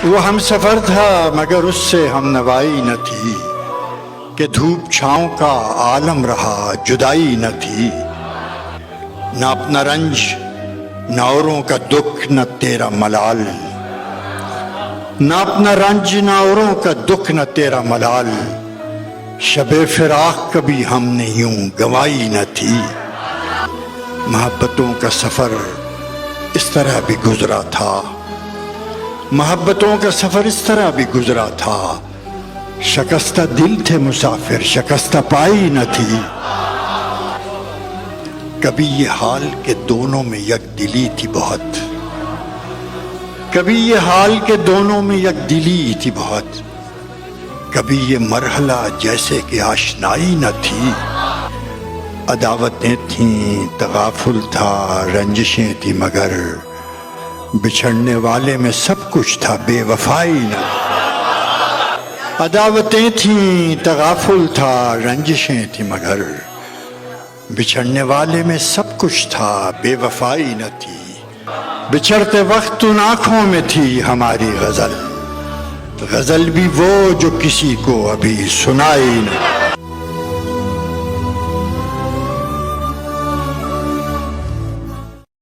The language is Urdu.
وہ ہم سفر تھا مگر اس سے ہم نوائی نہ تھی، کہ دھوپ چھاؤں کا عالم رہا جدائی نہ تھی۔ نہ اپنا رنج نہ اوروں کا دکھ نہ تیرا ملال، نہ اپنا رنج نہ اوروں کا دکھ نہ تیرا ملال، شب فراق کبھی ہم نے یوں گنوائی نہ تھی۔ محبتوں کا سفر اس طرح بھی گزرا تھا، محبتوں کا سفر اس طرح بھی گزرا تھا، شکستہ دل تھے مسافر شکستہ پائی نہ تھی۔ کبھی یہ حال کہ دونوں میں یک دلی تھی بہت، کبھی یہ حال کہ دونوں میں یک دلی تھی بہت، کبھی یہ مرحلہ جیسے کہ آشنائی نہ تھی۔ عداوتیں تھیں تغافل تھا رنجشیں تھی مگر، بچھڑنے والے میں سب کچھ تھا بے وفائی نہ تھی۔ عداوتیں تھیں تغافل تھا رنجشیں تھی مگر، بچھڑنے والے میں سب کچھ تھا بے وفائی نہ تھی۔ بچھڑتے وقت ان آنکھوں میں تھی ہماری غزل، غزل بھی وہ جو کسی کو ابھی سنائی نہ